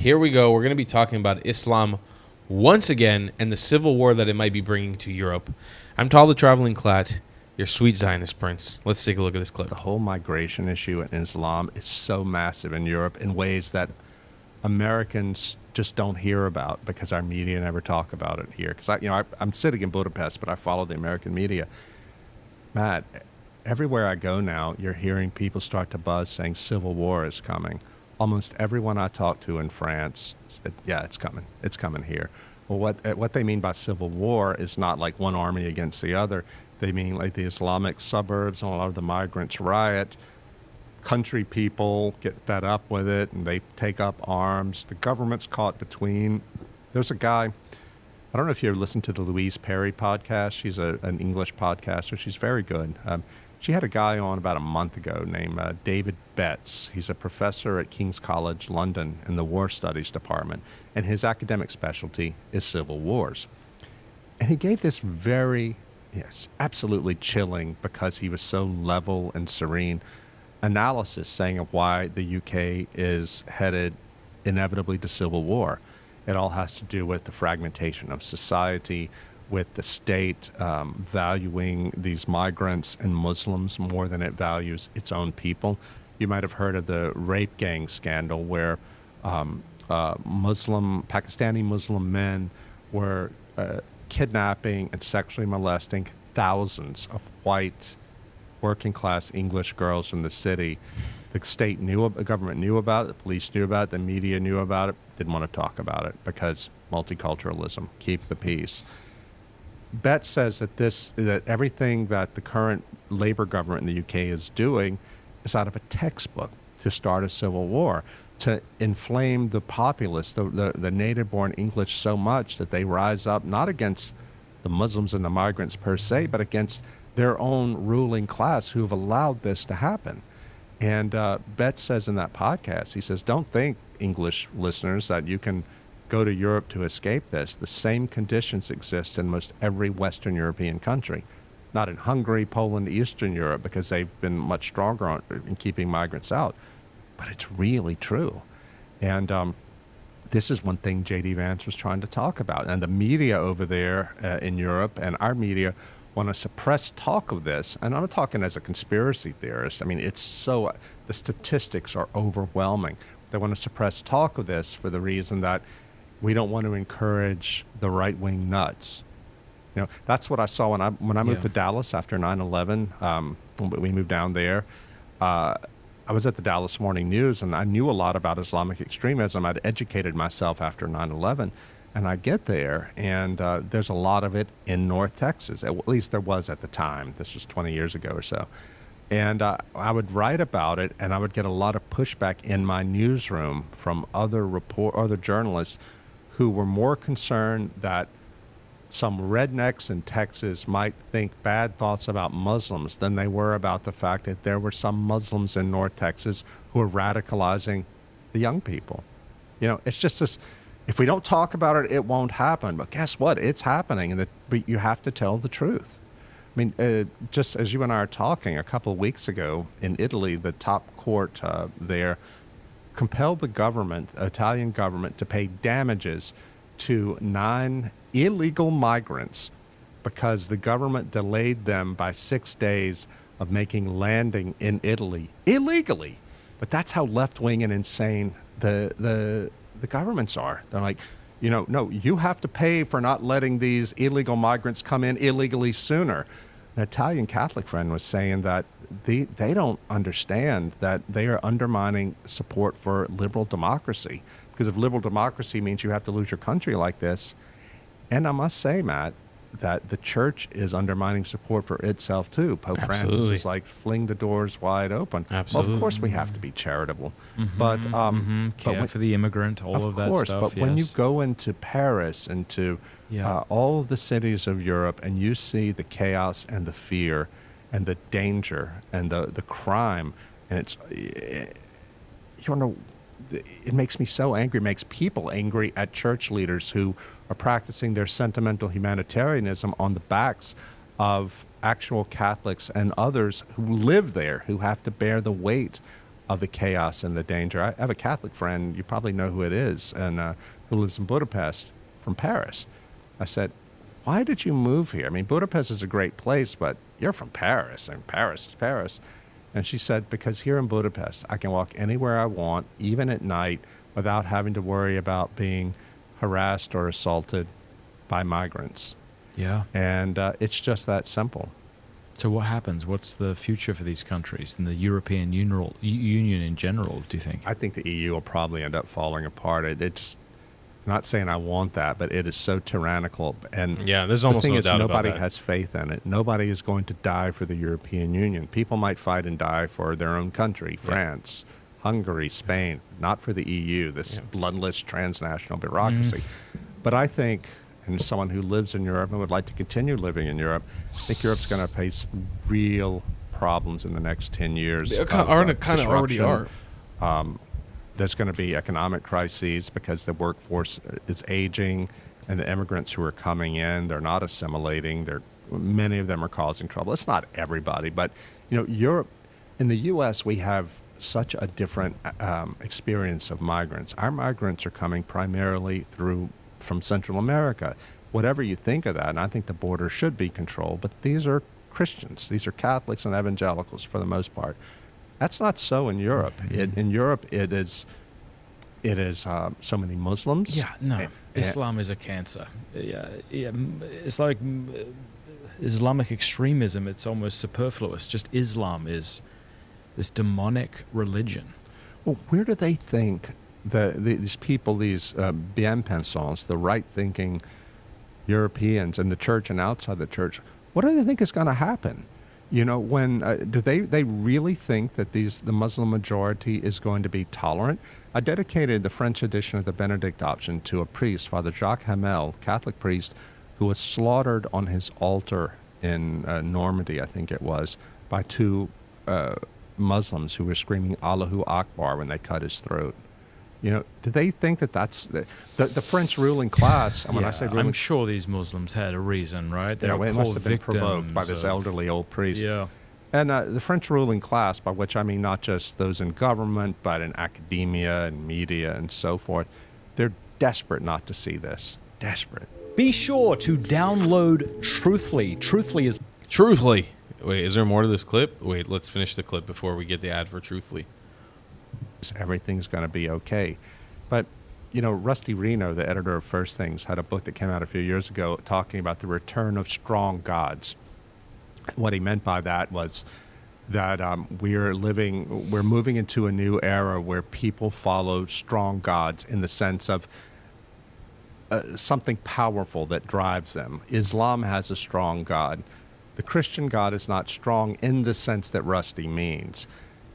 Here we go. We're going to be talking about Islam once again and the civil war that it might be bringing to Europe. I'm Tal the Traveling Clat, your sweet Zionist prince. Let's take a look at this clip. The whole migration issue in Islam is so massive in Europe in ways that Americans just don't hear about because our media never talk about it here. Because I'm sitting in Budapest, but I follow the American media. Matt, everywhere I go now, you're hearing people start to buzz saying civil war is coming. Almost everyone I talk to in France said, yeah, it's coming. It's coming here. Well, what they mean by civil war is not like one army against the other. They mean like the Islamic suburbs and a lot of the migrants riot. Country people get fed up with it and they take up arms. The government's caught between. There's a guy, I don't know if you ever listened to the Louise Perry podcast. She's an English podcaster. She's very good. She had a guy on about a month ago named David Betts. He's a professor at King's College London in the War Studies Department, and his academic specialty is civil wars. And he gave this absolutely chilling, because he was so level and serene, analysis saying of why the UK is headed inevitably to civil war. It all has to do with the fragmentation of society, with the state valuing these migrants and Muslims more than it values its own people. You might have heard of the rape gang scandal where Pakistani Muslim men were kidnapping and sexually molesting thousands of white working-class English girls from the city. The government knew about it, the police knew about it, the media knew about it, didn't want to talk about it because multiculturalism, keep the peace. Betts says that everything that the current Labour government in the UK is doing is out of a textbook to start a civil war, to inflame the populace, the native-born English, so much that they rise up not against the Muslims and the migrants per se, but against their own ruling class who have allowed this to happen. And Betts says in that podcast, he says, don't think, English listeners, that you can go to Europe to escape this. The same conditions exist in most every Western European country. Not in Hungary, Poland, Eastern Europe, because they've been much stronger in keeping migrants out. But it's really true. And this is one thing J.D. Vance was trying to talk about. And the media over there in Europe and our media want to suppress talk of this. And I'm not talking as a conspiracy theorist. I mean, the statistics are overwhelming. They want to suppress talk of this for the reason that we don't want to encourage the right-wing nuts. That's what I saw when I moved to Dallas after 9/11. When we moved down there, I was at the Dallas Morning News, and I knew a lot about Islamic extremism. I'd educated myself after 9/11, and I get there, and there's a lot of it in North Texas. At least there was at the time. This was 20 years ago or so. And I would write about it, and I would get a lot of pushback in my newsroom from other journalists who were more concerned that some rednecks in Texas might think bad thoughts about Muslims than they were about the fact that there were some Muslims in North Texas who were radicalizing the young people. It's just this, if we don't talk about it, it won't happen. But guess what? It's happening, but you have to tell the truth. I mean, just as you and I are talking, a couple of weeks ago in Italy, the top court there compelled the Italian government, to pay damages to 9 illegal migrants because the government delayed them by 6 days of making landing in Italy illegally. But that's how left-wing and insane the governments are. They're like, no, you have to pay for not letting these illegal migrants come in illegally sooner. An Italian Catholic friend was saying that they don't understand that they are undermining support for liberal democracy, because if liberal democracy means you have to lose your country like this. And I must say, Matt, that the church is undermining support for itself too. Pope Francis is like, fling the doors wide open. Absolutely. Well, of course we have to be charitable, but care for the immigrant, all of that stuff. Of course, but when you go into Paris and to all of the cities of Europe, and you see the chaos and the fear and the danger and the crime, and it makes me so angry. It makes people angry at church leaders who are practicing their sentimental humanitarianism on the backs of actual Catholics and others who live there, who have to bear the weight of the chaos and the danger. I have a Catholic friend, you probably know who it is, and who lives in Budapest from Paris. I said, why did you move here? I mean, Budapest is a great place, but you're from Paris, and Paris is Paris. And she said, because here in Budapest, I can walk anywhere I want, even at night, without having to worry about being harassed or assaulted by migrants. Yeah. And it's just that simple. So what happens? What's the future for these countries and the European Union in general, do you think? I think the EU will probably end up falling apart. It just, I'm not saying I want that, but it is so tyrannical. And yeah, there's almost no doubt about that. Nobody has faith in it. Nobody is going to die for the European Union. People might fight and die for their own country, France, Hungary, Spain, not for the EU, this bloodless transnational bureaucracy. But I think, and as someone who lives in Europe and would like to continue living in Europe, I think Europe's going to face real problems in the next 10 years. They kind of already are. There's going to be economic crises because the workforce is aging, and the immigrants who are coming in, they're not assimilating. Many of them are causing trouble. It's not everybody, but Europe, in the U.S., we have such a different experience of migrants. Our migrants are coming primarily from Central America. Whatever you think of that, and I think the border should be controlled, but these are Christians. These are Catholics and evangelicals for the most part. That's not so in Europe. In Europe, it is so many Muslims. Yeah, no. Islam is a cancer. It's like Islamic extremism. It's almost superfluous. Just Islam is this demonic religion. Well, where do they think these people, these bien-pensants, the right-thinking Europeans in the church and outside the church, what do they think is going to happen? When do they really think that the Muslim majority is going to be tolerant? I dedicated the French edition of the Benedict option to a priest, Father Jacques Hamel, Catholic priest, who was slaughtered on his altar in Normandy, I think it was, by two Muslims who were screaming Allahu Akbar when they cut his throat. Do they think that that's the French ruling class? And when I say ruling, I'm sure these Muslims had a reason, right? It must have been provoked by this elderly old priest. Yeah. And the French ruling class, by which I mean not just those in government, but in academia and media and so forth, they're desperate not to see this. Desperate. Be sure to download Truthfully. Truthfully. Wait, is there more to this clip? Wait, let's finish the clip before we get the ad for Truthfully. Everything's going to be okay. But, Rusty Reno, the editor of First Things, had a book that came out a few years ago talking about the return of strong gods. What he meant by that was that we're moving into a new era where people follow strong gods in the sense of something powerful that drives them. Islam has a strong God. The Christian God is not strong in the sense that Rusty means.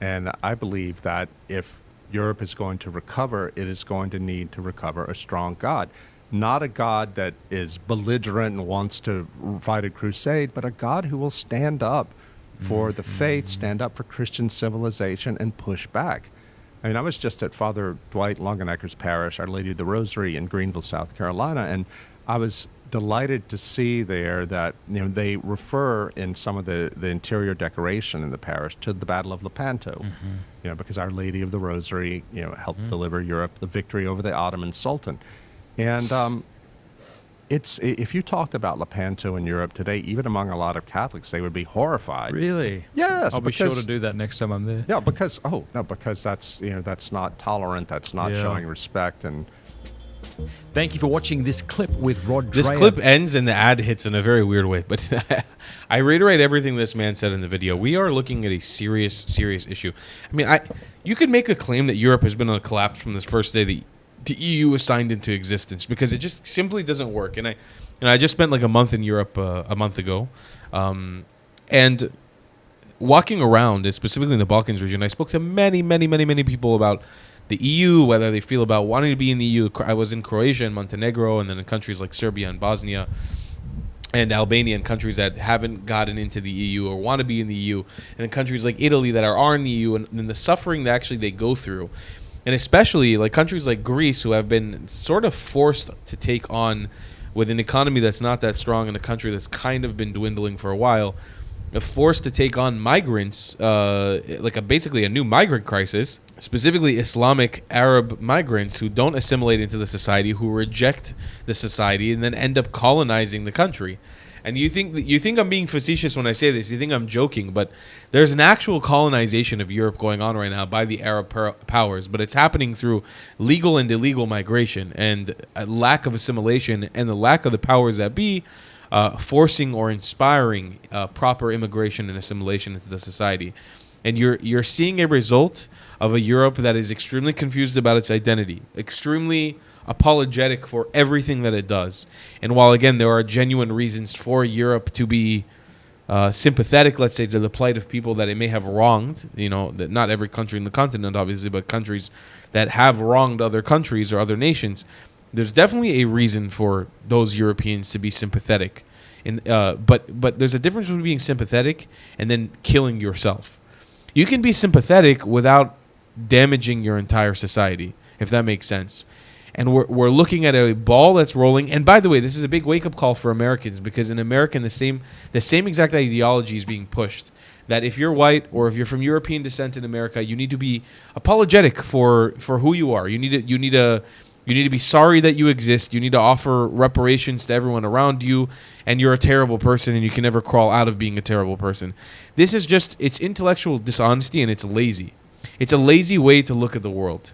And I believe that if Europe is going to recover, it is going to need to recover a strong God. Not a God that is belligerent and wants to fight a crusade, but a God who will stand up for the faith, stand up for Christian civilization, and push back. I mean, I was just at Father Dwight Longenecker's parish, Our Lady of the Rosary in Greenville, South Carolina, and I was delighted to see there that they refer in some of the interior decoration in the parish to the Battle of Lepanto, because Our Lady of the Rosary helped deliver Europe the victory over the Ottoman Sultan. And if you talked about Lepanto in Europe today, even among a lot of Catholics, they would be horrified. Really? Yes. I'll be sure to do that next time I'm there. Yeah, because that's not tolerant, that's not showing respect. And thank you for watching this clip with Rod This Dreher. clip ends and the ad hits in a very weird way, but I reiterate everything this man said in the video. We are looking at a serious issue. I mean, you could make a claim that Europe has been on a collapse from this first day the EU was signed into existence, because it just simply doesn't work. And I just spent like a month in Europe a month ago, and walking around, specifically in the Balkans region, I spoke to many people about the EU, whether they feel about wanting to be in the EU. I was in Croatia and Montenegro, and then in countries like Serbia and Bosnia and Albania, and countries that haven't gotten into the EU or want to be in the EU, and in countries like Italy that are in the EU, and the suffering that actually they go through. And especially like countries like Greece, who have been sort of forced to take on, with an economy that's not that strong in a country that's kind of been dwindling for a while, forced to take on migrants, basically a new migrant crisis, specifically Islamic Arab migrants who don't assimilate into the society, who reject the society, and then end up colonizing the country. And you think I'm being facetious when I say this. You think I'm joking, but there's an actual colonization of Europe going on right now by the Arab powers, but it's happening through legal and illegal migration and a lack of assimilation and the lack of the powers that be forcing or inspiring proper immigration and assimilation into the society. And you're seeing a result of a Europe that is extremely confused about its identity, extremely apologetic for everything that it does. And while, again, there are genuine reasons for Europe to be sympathetic, let's say, to the plight of people that it may have wronged, that not every country in the continent, obviously, but countries that have wronged other countries or other nations, there's definitely a reason for those Europeans to be sympathetic. But there's a difference between being sympathetic and then killing yourself. You can be sympathetic without damaging your entire society, if that makes sense. And we're looking at a ball that's rolling. And by the way, this is a big wake-up call for Americans, because in America, the same exact ideology is being pushed. That if you're white or if you're from European descent in America, you need to be apologetic for who you are. You need to be sorry that you exist. You need to offer reparations to everyone around you, and you're a terrible person, and you can never crawl out of being a terrible person. This is it's intellectual dishonesty, and it's lazy. It's a lazy way to look at the world.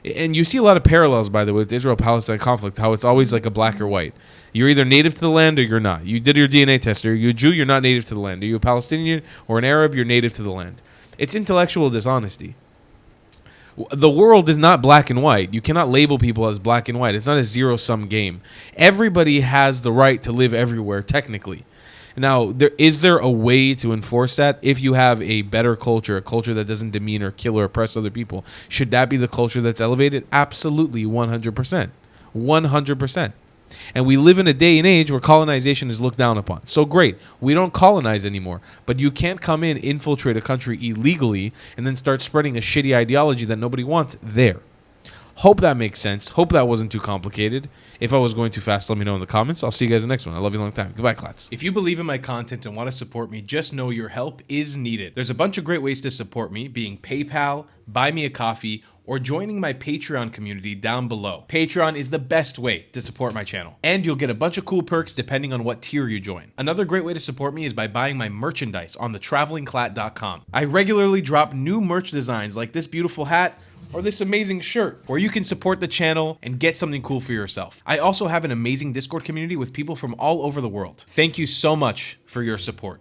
And you see a lot of parallels, by the way, with the Israel-Palestine conflict, how it's always like a black or white. You're either native to the land or you're not. You did your DNA test. Are you a Jew? You're not native to the land. Are you a Palestinian or an Arab? You're native to the land. It's intellectual dishonesty. The world is not black and white. You cannot label people as black and white. It's not a zero-sum game. Everybody has the right to live everywhere, technically. Now, is there a way to enforce that? If you have a better culture, a culture that doesn't demean or kill or oppress other people, should that be the culture that's elevated? Absolutely, 100%. 100%. And we live in a day and age where colonization is looked down upon. So great, we don't colonize anymore. But you can't come in, infiltrate a country illegally, and then start spreading a shitty ideology that nobody wants there. Hope that makes sense. Hope that wasn't too complicated. If I was going too fast, let me know in the comments. I'll see you guys in the next one. I love you a long time. Goodbye, Klats. If you believe in my content and want to support me, just know your help is needed. There's a bunch of great ways to support me, being PayPal, Buy Me a Coffee, or joining my Patreon community down below. Patreon is the best way to support my channel, and you'll get a bunch of cool perks depending on what tier you join. Another great way to support me is by buying my merchandise on thetravelingclat.com. I regularly drop new merch designs like this beautiful hat, or this amazing shirt, where you can support the channel and get something cool for yourself. I also have an amazing Discord community with people from all over the world. Thank you so much for your support.